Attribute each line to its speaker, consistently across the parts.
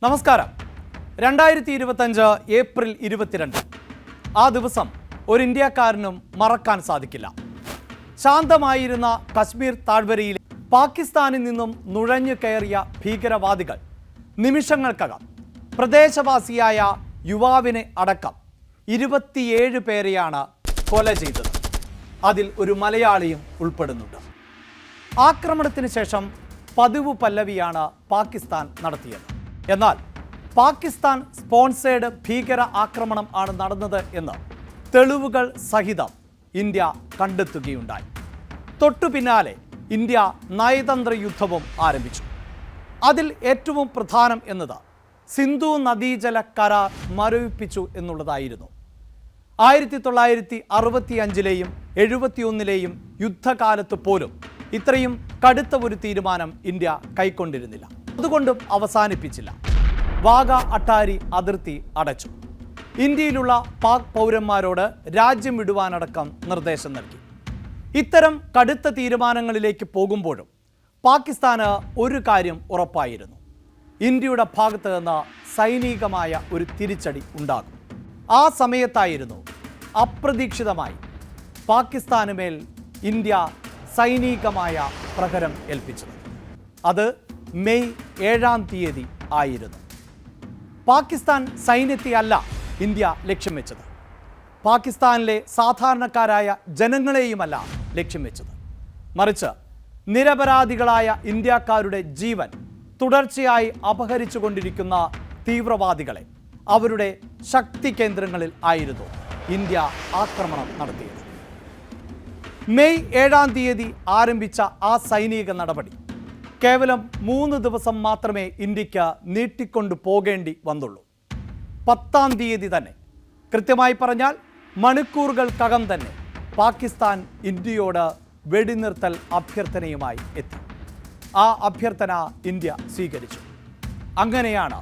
Speaker 1: നമസ്കാരം. 2025 ഏപ്രിൽ 22 ആ ദിവസം ഒരു ഇന്ത്യക്കാരനും മറക്കാൻ സാധിക്കില്ല. ശാന്തമായിരുന്ന കശ്മീർ താഴ്വരയിലെ പാകിസ്ഥാനിൽ നിന്നും നുഴഞ്ഞു കയറിയ ഭീകരവാദികൾ നിമിഷങ്ങൾക്കകം പ്രദേശവാസിയായ യുവാവിനെ അടക്കം 27 പേരെയാണ് കൊല ചെയ്തത്. അതിൽ ഒരു മലയാളിയും ഉൾപ്പെടുന്നുണ്ട്. ആക്രമണത്തിന് ശേഷം പതിവ് പല്ലവിയാണ് പാകിസ്ഥാൻ നടത്തിയത്. എന്നാൽ പാകിസ്ഥാൻ സ്പോൺസേഡ് ഭീകര ആക്രമണം ആണ് നടന്നത് എന്ന് തെളിവുകൾ സഹിതം ഇന്ത്യ കണ്ടെത്തുകയുണ്ടായി. തൊട്ടു പിന്നാലെ ഇന്ത്യ നയതന്ത്ര യുദ്ധവും ആരംഭിച്ചു. അതിൽ ഏറ്റവും പ്രധാനം എന്നത് സിന്ധു നദീജല കരാർ മരവിപ്പിച്ചു എന്നുള്ളതായിരുന്നു. 1965-ലെയും 71-ലെയും യുദ്ധകാലത്ത് പോലും ഇത്രയും കടുത്ത ഒരു തീരുമാനം ഇന്ത്യ കൈക്കൊണ്ടിരുന്നില്ല. അതുകൊണ്ടും അവസാനിപ്പിച്ചില്ല. വാഗ അട്ടാരി അതിർത്തി അടച്ചു. ഇന്ത്യയിലുള്ള പാക് പൗരന്മാരോട് രാജ്യം വിടുവാനടക്കം നിർദ്ദേശം നൽകി. ഇത്തരം കടുത്ത തീരുമാനങ്ങളിലേക്ക് പോകുമ്പോഴും പാകിസ്ഥാന് ഒരു കാര്യം ഉറപ്പായിരുന്നു: ഇന്ത്യയുടെ ഭാഗത്ത് നിന്ന് സൈനികമായ ഒരു തിരിച്ചടി ഉണ്ടാകും. ആ സമയത്തായിരുന്നു അപ്രതീക്ഷിതമായി പാകിസ്ഥാനുമേൽ ഇന്ത്യ സൈനികമായ പ്രഹരം ഏൽപ്പിച്ചത്. അത് മെയ് 7 ആയിരുന്നു. പാകിസ്ഥാൻ സൈന്യത്തെയല്ല ഇന്ത്യ ലക്ഷ്യം വെച്ചത്. പാകിസ്ഥാനിലെ സാധാരണക്കാരായ ജനങ്ങളെയുമല്ല ലക്ഷ്യം വെച്ചത്. മറിച്ച് നിരപരാധികളായ ഇന്ത്യക്കാരുടെ ജീവൻ തുടർച്ചയായി അപഹരിച്ചുകൊണ്ടിരിക്കുന്ന തീവ്രവാദികളെ അവരുടെ ശക്തി കേന്ദ്രങ്ങളിൽ ആയിരുന്നു ഇന്ത്യ ആക്രമണം നടത്തിയത്. മെയ് 7 ആരംഭിച്ച ആ സൈനിക നടപടി കേവലം 3 ദിവസം മാത്രമേ ഇന്ത്യക്ക് നീട്ടിക്കൊണ്ടു പോകേണ്ടി വന്നുള്ളൂ. 10 തന്നെ, കൃത്യമായി പറഞ്ഞാൽ മണിക്കൂറുകൾക്കകം തന്നെ പാകിസ്ഥാൻ ഇന്ത്യയോട് വെടിനിർത്തൽ അഭ്യർത്ഥനയുമായി എത്തി. ആ അഭ്യർത്ഥന ഇന്ത്യ സ്വീകരിച്ചു. അങ്ങനെയാണ്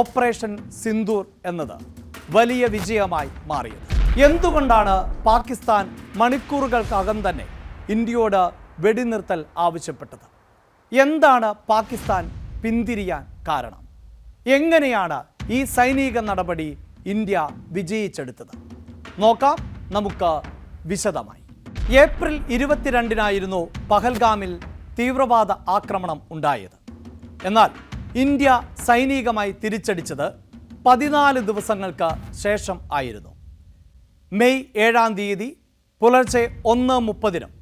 Speaker 1: ഓപ്പറേഷൻ സിന്ദൂർ എന്നത് വലിയ വിജയമായി മാറിയത്. എന്തുകൊണ്ടാണ് പാകിസ്ഥാൻ മണിക്കൂറുകൾക്കകം തന്നെ ഇന്ത്യയോട് വെടിനിർത്തൽ ആവശ്യപ്പെട്ടത്? എന്താണ് പാകിസ്ഥാൻ പിന്തിരിയാൻ കാരണം? എങ്ങനെയാണ് ഈ സൈനിക നടപടി ഇന്ത്യ വിജയിച്ചെടുത്തത്? നോക്കാം നമുക്ക് വിശദമായി. ഏപ്രിൽ 22 പഹൽഗാമിൽ തീവ്രവാദ ആക്രമണം ഉണ്ടായത്. എന്നാൽ ഇന്ത്യ സൈനികമായി തിരിച്ചടിച്ചത് 14 ദിവസങ്ങൾക്ക് ശേഷം ആയിരുന്നു. മെയ് 7 പുലർച്ചെ 1:30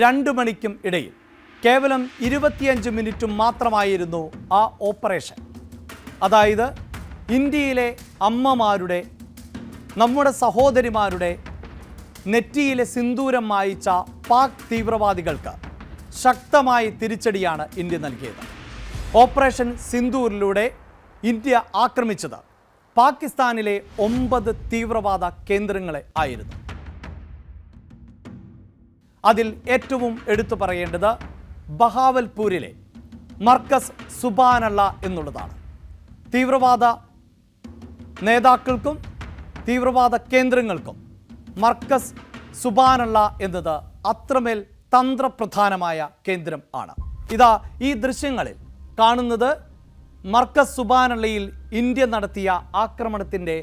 Speaker 1: 2 മണിക്കും ഇടയിൽ കേവലം 25 മിനിറ്റ് മാത്രമായിരുന്നു ആ ഓപ്പറേഷൻ. അതായത് ഇന്ത്യയിലെ അമ്മമാരുടെ, നമ്മുടെ സഹോദരിമാരുടെ നെറ്റിയിലെ സിന്ദൂരം മായിച്ച പാക് തീവ്രവാദികൾക്ക് ശക്തമായ തിരിച്ചടിയാണ് ഇന്ത്യ നൽകിയത്. ഓപ്പറേഷൻ സിന്ദൂറിലൂടെ ഇന്ത്യ ആക്രമിച്ചത് പാകിസ്ഥാനിലെ 9 തീവ്രവാദ കേന്ദ്രങ്ങളെ ആയിരുന്നു. അതിൽ ഏറ്റവും എടുത്തു പറയേണ്ടത് ബഹാവൽപൂരിലെ മർക്കസ് സുബാനല്ല എന്നുള്ളതാണ്. തീവ്രവാദ നേതാക്കൾക്കും തീവ്രവാദ കേന്ദ്രങ്ങൾക്കും മർക്കസ് സുബാനല്ല എന്നത് അത്രമേൽ തന്ത്രപ്രധാനമായ കേന്ദ്രം ആണ്. ഇതാ ഈ ദൃശ്യങ്ങളിൽ കാണുന്നത് മർക്കസ് സുബാനല്ലയിൽ ഇന്ത്യ നടത്തിയ ആക്രമണത്തിൻ്റെ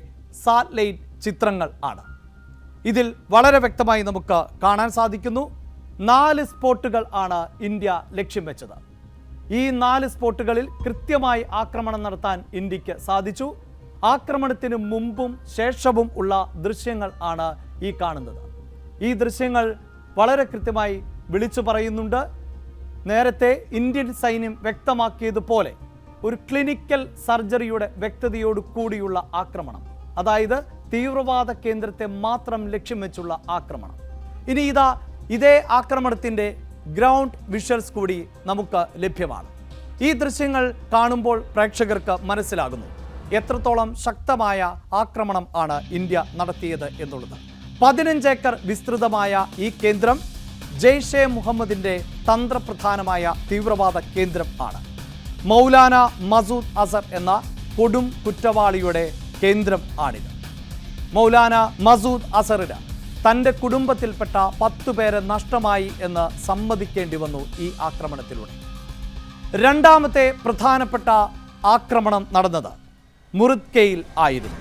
Speaker 1: സാറ്റലൈറ്റ് ചിത്രങ്ങൾ ആണ്. ഇതിൽ വളരെ വ്യക്തമായി നമുക്ക് കാണാൻ സാധിക്കുന്നു 4 സ്പോട്ടുകൾ ആണ് ഇന്ത്യ ലക്ഷ്യം വെച്ചത്. ഈ 4 സ്പോട്ടുകളിൽ കൃത്യമായി ആക്രമണം നടത്താൻ ഇന്ത്യക്ക് സാധിച്ചു. ആക്രമണത്തിന് മുമ്പും ശേഷവും ഉള്ള ദൃശ്യങ്ങൾ ആണ് ഈ കാണുന്നത്. ഈ ദൃശ്യങ്ങൾ വളരെ കൃത്യമായി വിളിച്ചു പറയുന്നുണ്ട്. നേരത്തെ ഇന്ത്യൻ സൈന്യം വ്യക്തമാക്കിയതുപോലെ ഒരു ക്ലിനിക്കൽ സർജറിയുടെ വ്യക്തതയോടു കൂടിയുള്ള ആക്രമണം, അതായത് തീവ്രവാദ കേന്ദ്രത്തെ മാത്രം ലക്ഷ്യം വെച്ചുള്ള ആക്രമണം. ഇനി ഇതേ ആക്രമണത്തിൻ്റെ ഗ്രൗണ്ട് വിഷ്വൽസ് കൂടി നമുക്ക് ലഭ്യമാണ്. ഈ ദൃശ്യങ്ങൾ കാണുമ്പോൾ പ്രേക്ഷകർക്ക് മനസ്സിലാകുന്നു എത്രത്തോളം ശക്തമായ ആക്രമണം ആണ് ഇന്ത്യ നടത്തിയത് എന്നുള്ളത്. 15 ഏക്കർ വിസ്തൃതമായ ഈ കേന്ദ്രം ജെയ്ഷെ മുഹമ്മദിൻ്റെ തന്ത്രപ്രധാനമായ തീവ്രവാദ കേന്ദ്രം ആണ്. മൗലാന മസൂദ് അസർ എന്ന കൊടും കുറ്റവാളിയുടെ കേന്ദ്രം ആണിത്. മൗലാന മസൂദ് അസറിന് തൻ്റെ കുടുംബത്തിൽപ്പെട്ട 10 പേരെ നഷ്ടമായി എന്ന് സമ്മതിക്കേണ്ടി വന്നു ഈ ആക്രമണത്തിലൂടെ. രണ്ടാമത്തെ പ്രധാനപ്പെട്ട ആക്രമണം നടന്നത് മുറിദ്കയിൽ ആയിരുന്നു.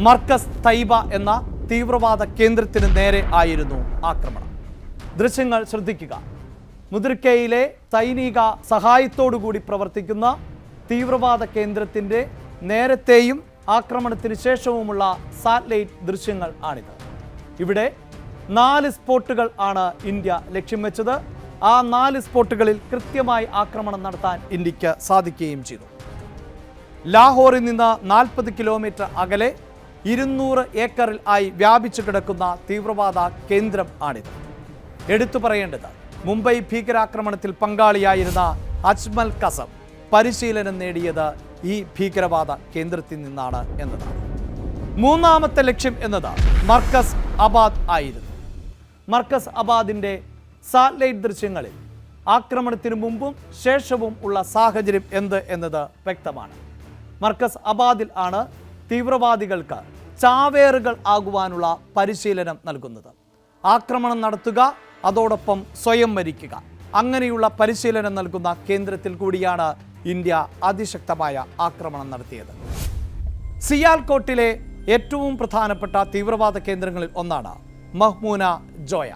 Speaker 1: മർക്കസ് തൈബ എന്ന തീവ്രവാദ കേന്ദ്രത്തിന് നേരെ ആയിരുന്നു ആക്രമണം. ദൃശ്യങ്ങൾ ശ്രദ്ധിക്കുക. മുറിദ്കയിലെ സൈനിക സഹായത്തോടുകൂടി പ്രവർത്തിക്കുന്ന തീവ്രവാദ കേന്ദ്രത്തിൻ്റെ നേരത്തെയും ആക്രമണത്തിന് ശേഷവുമുള്ള സാറ്റലൈറ്റ് ദൃശ്യങ്ങൾ ആണിത്. ഇവിടെ 4 സ്പോട്ടുകൾ ആണ് ഇന്ത്യ ലക്ഷ്യം വെച്ചത്. ആ 4 സ്പോട്ടുകളിൽ കൃത്യമായി ആക്രമണം നടത്താൻ ഇന്ത്യക്ക് സാധിക്കുകയും ചെയ്തു. ലാഹോറിൽ നിന്ന് 40 കിലോമീറ്റർ അകലെ 200 ഏക്കറിൽ ആയി വ്യാപിച്ചു കിടക്കുന്ന തീവ്രവാദ കേന്ദ്രം ആണിത്. എടുത്തു പറയേണ്ടത്, മുംബൈ ഭീകരാക്രമണത്തിൽ പങ്കാളിയായിരുന്ന അജ്മൽ കസം പരിശീലനം നേടിയത് ഈ ഭീകരവാദ കേന്ദ്രത്തിൽ നിന്നാണ് എന്നതാണ്. മൂന്നാമത്തെ ലക്ഷ്യം എന്നത് മർക്കസ് അബാദ് ആയിരുന്നു. മർക്കസ് അബാദിൻ്റെ സാറ്റലൈറ്റ് ദൃശ്യങ്ങളിൽ ആക്രമണത്തിന് മുമ്പും ശേഷവും ഉള്ള സാഹചര്യം എന്ത് എന്നത് വ്യക്തമാണ്. മർക്കസ് അബാദിൽ ആണ് തീവ്രവാദികൾക്ക് ചാവേറുകൾ ആകുവാനുള്ള പരിശീലനം നൽകുന്നത്. ആക്രമണം നടത്തുക, അതോടൊപ്പം സ്വയം മരിക്കുക, അങ്ങനെയുള്ള പരിശീലനം നൽകുന്ന കേന്ദ്രത്തിൽ കൂടിയാണ് ഇന്ത്യ അതിശക്തമായ ആക്രമണം നടത്തിയത്. സിയാൽകോട്ടിലെ ഏറ്റവും പ്രധാനപ്പെട്ട തീവ്രവാദ കേന്ദ്രങ്ങളിൽ ഒന്നാണ് മഹ്മൂന ജോയ.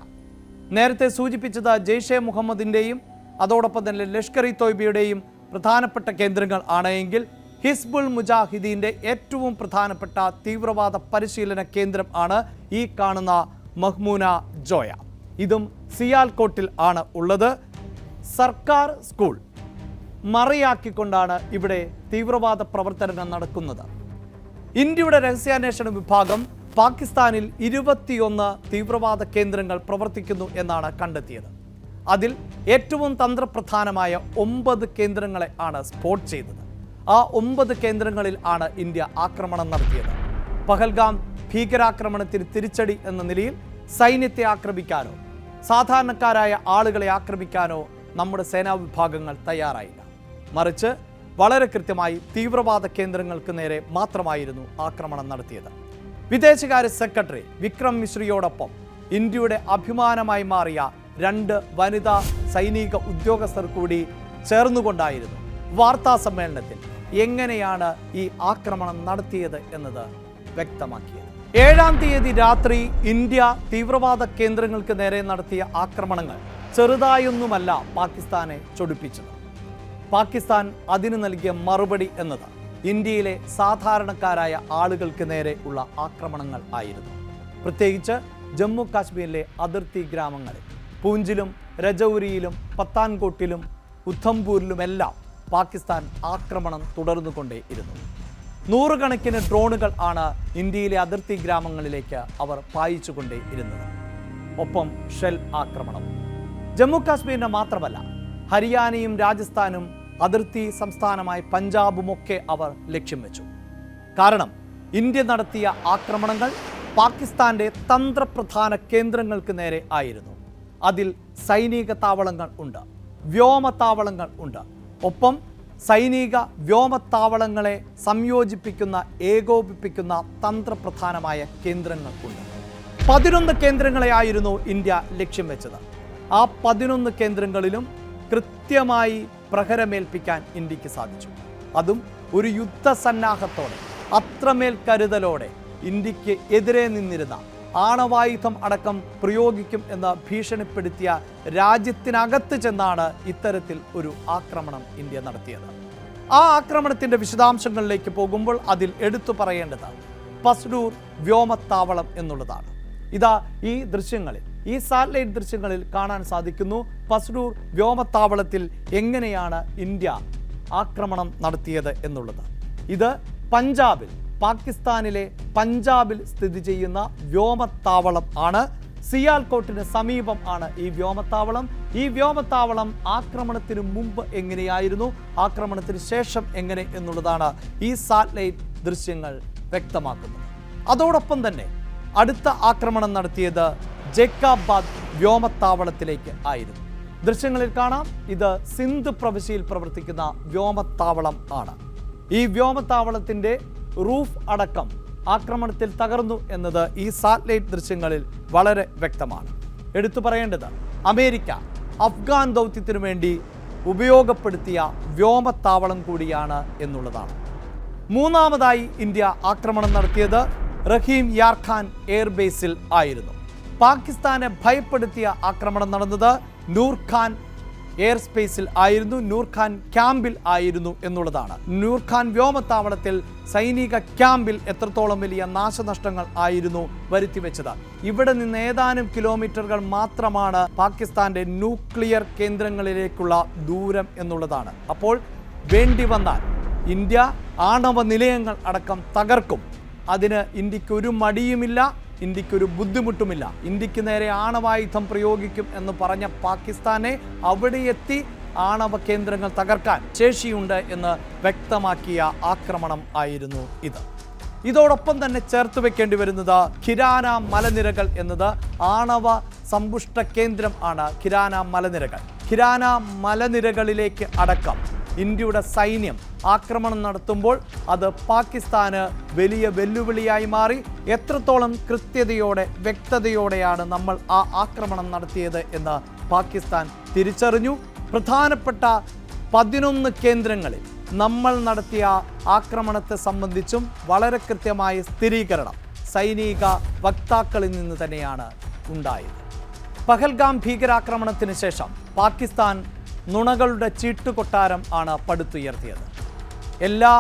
Speaker 1: നേരത്തെ സൂചിപ്പിച്ചത് ജെയ്ഷെ മുഹമ്മദിൻ്റെയും അതോടൊപ്പം തന്നെ ലഷ്കർ ഇ തോയ്ബയുടെയും പ്രധാനപ്പെട്ട കേന്ദ്രങ്ങൾ ആണ് എങ്കിൽ ഹിസ്ബുൾ മുജാഹിദീൻ്റെ ഏറ്റവും പ്രധാനപ്പെട്ട തീവ്രവാദ പരിശീലന കേന്ദ്രം ആണ് ഈ കാണുന്ന മഹ്മൂന ജോയ. ഇതും സിയാൽകോട്ടിൽ ആണ് ഉള്ളത്. സർക്കാർ സ്കൂൾ മറയാക്കിക്കൊണ്ടാണ് ഇവിടെ തീവ്രവാദ പ്രവർത്തനങ്ങൾ നടക്കുന്നത്. ഇന്ത്യയുടെ രഹസ്യാന്വേഷണ വിഭാഗം പാകിസ്ഥാനിൽ 21 തീവ്രവാദ കേന്ദ്രങ്ങൾ പ്രവർത്തിക്കുന്നു എന്നാണ് കണ്ടെത്തിയത്. അതിൽ ഏറ്റവും തന്ത്രപ്രധാനമായ 9 കേന്ദ്രങ്ങളെ ആണ് സ്പോട്ട് ചെയ്തത്. ആ 9 കേന്ദ്രങ്ങളിൽ ആണ് ഇന്ത്യ ആക്രമണം നടത്തിയത്. പഹൽഗാം ഭീകരാക്രമണത്തിന് തിരിച്ചടി എന്ന നിലയിൽ സൈന്യത്തെ ആക്രമിക്കാനോ സാധാരണക്കാരായ ആളുകളെ ആക്രമിക്കാനോ നമ്മുടെ സേനാ വിഭാഗങ്ങൾ തയ്യാറായില്ല. മറിച്ച് വളരെ കൃത്യമായി തീവ്രവാദ കേന്ദ്രങ്ങൾക്ക് നേരെ മാത്രമായിരുന്നു ആക്രമണം നടത്തിയത്. വിദേശകാര്യ സെക്രട്ടറി വിക്രം മിശ്രിയോടൊപ്പം ഇന്ത്യയുടെ അഭിമാനമായി മാറിയ 2 വനിതാ സൈനിക ഉദ്യോഗസ്ഥർ കൂടി ചേർന്നുകൊണ്ടായിരുന്നു വാർത്താ സമ്മേളനത്തിൽ എങ്ങനെയാണ് ഈ ആക്രമണം നടത്തിയത് എന്നത് വ്യക്തമാക്കിയത്. 7-ാം തീയതി രാത്രി ഇന്ത്യ തീവ്രവാദ കേന്ദ്രങ്ങൾക്ക് നേരെ നടത്തിയ ആക്രമണങ്ങൾ ചെറുതായൊന്നുമല്ല പാകിസ്ഥാനെ ചൊടിപ്പിച്ചത്. പാകിസ്ഥാൻ അതിന് നൽകിയ മറുപടി എന്നത് ഇന്ത്യയിലെ സാധാരണക്കാരായ ആളുകൾക്ക് നേരെ ഉള്ള ആക്രമണങ്ങൾ ആയിരുന്നു. പ്രത്യേകിച്ച് ജമ്മു കാശ്മീരിലെ അതിർത്തി ഗ്രാമങ്ങളിൽ പൂഞ്ചിലും രജൌരിയിലും പത്താൻകോട്ടിലും ഉധംപൂരിലുമെല്ലാം പാകിസ്ഥാൻ ആക്രമണം തുടർന്നുകൊണ്ടേയിരുന്നു. 100 കണക്കിന് ഡ്രോണുകൾ ആണ് ഇന്ത്യയിലെ അതിർത്തി ഗ്രാമങ്ങളിലേക്ക് അവർ പായിച്ചുകൊണ്ടേയിരുന്നത്. ഒപ്പം ഷെൽ ആക്രമണവും. ജമ്മു കാശ്മീരിന് മാത്രമല്ല, ഹരിയാനയും രാജസ്ഥാനും അതിർത്തി സംസ്ഥാനമായ പഞ്ചാബുമൊക്കെ അവർ ലക്ഷ്യം വെച്ചു. കാരണം ഇന്ത്യ നടത്തിയ ആക്രമണങ്ങൾ പാകിസ്ഥാന്റെ തന്ത്രപ്രധാന കേന്ദ്രങ്ങൾക്ക് നേരെ ആയിരുന്നു. അതിൽ സൈനിക താവളങ്ങൾ ഉണ്ട്, വ്യോമത്താവളങ്ങൾ ഉണ്ട്. ഒപ്പം സൈനിക വ്യോമത്താവളങ്ങളെ സംയോജിപ്പിക്കുന്ന ഏകോപിപ്പിക്കുന്ന തന്ത്രപ്രധാനമായ കേന്ദ്രങ്ങൾ ഉണ്ട്. 11 കേന്ദ്രങ്ങളെ ആയിരുന്നു ഇന്ത്യ ലക്ഷ്യം വെച്ചത്. ആ 11 കേന്ദ്രങ്ങളിലും കൃത്യമായി പ്രഹരമേൽപ്പിക്കാൻ ഇന്ത്യക്ക് സാധിച്ചു. അതും ഒരു യുദ്ധസന്നാഹത്തോടെ, അത്രമേൽ കരുതലോടെ ഇന്ത്യക്ക് എതിരെ നിന്നിരുന്ന, ആണവായുധം അടക്കം പ്രയോഗിക്കും എന്ന് ഭീഷണിപ്പെടുത്തിയ രാജ്യത്തിനകത്ത് ചെന്നാണ് ഇത്തരത്തിൽ ഒരു ആക്രമണം ഇന്ത്യ നടത്തിയത്. ആ ആക്രമണത്തിൻ്റെ വിശദാംശങ്ങളിലേക്ക് പോകുമ്പോൾ അതിൽ എടുത്തു പറയേണ്ടത് പസ്ഡൂർ വ്യോമത്താവളം എന്നുള്ളതാണ്. ഇതാ ഈ ദൃശ്യങ്ങളിൽ, ഈ സാറ്റലൈറ്റ് ദൃശ്യങ്ങളിൽ കാണാൻ സാധിക്കുന്നു പസ്ഡൂർ വ്യോമത്താവളത്തിൽ എങ്ങനെയാണ് ഇന്ത്യ ആക്രമണം നടത്തിയത് എന്നുള്ളത്. ഇത് പഞ്ചാബിൽ, പാകിസ്ഥാനിലെ പഞ്ചാബിൽ സ്ഥിതി ചെയ്യുന്ന വ്യോമത്താവളം ആണ്. സിയാൽകോട്ടിന് സമീപം ആണ് ഈ വ്യോമത്താവളം. ഈ വ്യോമത്താവളം ആക്രമണത്തിന് മുമ്പ് എങ്ങനെയായിരുന്നു, ആക്രമണത്തിന് ശേഷം എങ്ങനെ എന്നുള്ളതാണ് ഈ സാറ്റലൈറ്റ് ദൃശ്യങ്ങൾ വ്യക്തമാക്കുന്നത്. അതോടൊപ്പം തന്നെ അടുത്ത ആക്രമണം നടത്തിയത് ജേക്കാബാദ് വ്യോമത്താവളത്തിലേക്ക് ആയിരുന്നു. ദൃശ്യങ്ങളിൽ കാണാം, ഇത് സിന്ധ് പ്രവിശ്യയിൽ പ്രവർത്തിക്കുന്ന വ്യോമത്താവളം ആണ്. ഈ വ്യോമത്താവളത്തിൻ്റെ റൂഫ് അടക്കം ആക്രമണത്തിൽ തകർന്നു എന്നത് ഈ സാറ്റലൈറ്റ് ദൃശ്യങ്ങളിൽ വളരെ വ്യക്തമാണ്. എടുത്തു പറയേണ്ടത്, അമേരിക്ക അഫ്ഗാൻ ദൗത്യത്തിനു വേണ്ടി ഉപയോഗപ്പെടുത്തിയ വ്യോമത്താവളം കൂടിയാണ് എന്നുള്ളതാണ്. മൂന്നാമതായി ഇന്ത്യ ആക്രമണം നടത്തിയത് റഹീം യാർ ഖാൻ എയർബേസിൽ ആയിരുന്നു. പാകിസ്ഥാനെ ഭയപ്പെടുത്തിയ ആക്രമണം നടന്നത് നൂർ ഖാൻ എയർ സ്പേസിൽ ആയിരുന്നു, നൂർ ഖാൻ ക്യാമ്പിൽ ആയിരുന്നു എന്നുള്ളതാണ്. നൂർ ഖാൻ വ്യോമത്താവളത്തിൽ സൈനിക ക്യാമ്പിൽ എത്രത്തോളം വലിയ നാശനഷ്ടങ്ങൾ ആയിരുന്നു വരുത്തിവെച്ചത്. ഇവിടെ നിന്ന് ഏതാനും കിലോമീറ്ററുകൾ മാത്രമാണ് പാകിസ്ഥാന്റെ ന്യൂക്ലിയർ കേന്ദ്രങ്ങളിലേക്കുള്ള ദൂരം എന്നുള്ളതാണ്. അപ്പോൾ വേണ്ടി വന്നാൽ ഇന്ത്യ ആണവ നിലയങ്ങൾ അടക്കം തകർക്കും. അതിന് ഇന്ത്യക്ക് ഒരു മടിയുമില്ല, ഇന്ത്യക്കൊരു ബുദ്ധിമുട്ടുമില്ല. ഇന്ത്യക്ക് നേരെ ആണവായുധം പ്രയോഗിക്കും എന്ന് പറഞ്ഞ പാകിസ്ഥാനെ അവിടെ എത്തി ആണവ കേന്ദ്രങ്ങൾ തകർക്കാൻ ശേഷിയുണ്ട് എന്ന് വ്യക്തമാക്കിയ ആക്രമണം ആയിരുന്നു ഇത്. ഇതോടൊപ്പം തന്നെ ചേർത്ത് വെക്കേണ്ടി വരുന്നത് ഖിരാന മലനിരകൾ എന്നത് ആണവ സമ്പുഷ്ട കേന്ദ്രം ആണ്. ഖിരാന മലനിരകൾ, ഖിരാന മലനിരകളിലേക്ക് അടക്കം ഇന്ത്യയുടെ സൈന്യം ആക്രമണം നടത്തുമ്പോൾ അത് പാകിസ്ഥാന് വലിയ വെല്ലുവിളിയായി മാറി. എത്രത്തോളം കൃത്യതയോടെ വ്യക്തതയോടെയാണ് നമ്മൾ ആ ആക്രമണം നടത്തിയത് എന്ന് പാകിസ്ഥാൻ തിരിച്ചറിഞ്ഞു. പ്രധാനപ്പെട്ട 11 കേന്ദ്രങ്ങളിൽ നമ്മൾ നടത്തിയ ആക്രമണത്തെ സംബന്ധിച്ചും വളരെ കൃത്യമായ സ്ഥിരീകരണം സൈനിക വക്താക്കളിൽ നിന്ന് തന്നെയാണ് ഉണ്ടായത്. പഹൽഗാം ഭീകരാക്രമണത്തിന് ശേഷം പാകിസ്ഥാൻ നുണകളുടെ ചീട്ടുകൊട്ടാരം ആണ് പടുത്തുയർത്തിയത്. എല്ലാ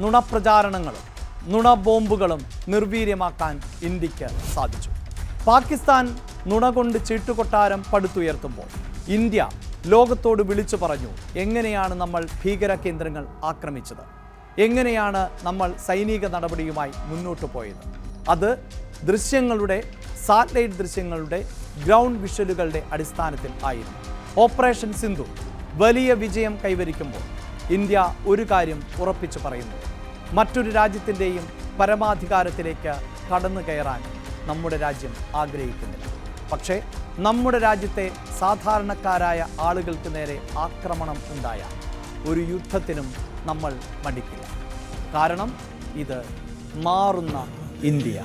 Speaker 1: നുണപ്രചാരണങ്ങളും നുണ ബോംബുകളും നിർവീര്യമാക്കാൻ ഇന്ത്യക്ക് സാധിച്ചു. പാകിസ്ഥാൻ നുണ കൊണ്ട് ചീട്ടുകൊട്ടാരം പടുത്തുയർത്തുമ്പോൾ ഇന്ത്യ ലോകത്തോട് വിളിച്ചു പറഞ്ഞു എങ്ങനെയാണ് നമ്മൾ ഭീകര കേന്ദ്രങ്ങൾ ആക്രമിച്ചത്, എങ്ങനെയാണ് നമ്മൾ സൈനിക നടപടിയുമായി മുന്നോട്ട് പോയത്. അത് ദൃശ്യങ്ങളുടെ, സാറ്റലൈറ്റ് ദൃശ്യങ്ങളുടെ, ഗ്രൗണ്ട് വിഷ്വലുകളുടെ അടിസ്ഥാനത്തിൽ ആയിരുന്നു. ഓപ്പറേഷൻ സിന്ധു വലിയ വിജയം കൈവരിക്കുമ്പോൾ ഇന്ത്യ ഒരു കാര്യം ഉറപ്പിച്ചു പറയുന്നു: മറ്റൊരു രാജ്യത്തിൻ്റെയും പരമാധികാരത്തിലേക്ക് കടന്നു കയറാൻ നമ്മുടെ രാജ്യം ആഗ്രഹിക്കുന്നില്ല. പക്ഷേ നമ്മുടെ രാജ്യത്തെ സാധാരണക്കാരായ ആളുകൾക്ക് നേരെ ആക്രമണം ഉണ്ടായാൽ ഒരു യുദ്ധത്തിനും നമ്മൾ മടിക്കില്ല. കാരണം ഇത് മാറുന്ന ഇന്ത്യ.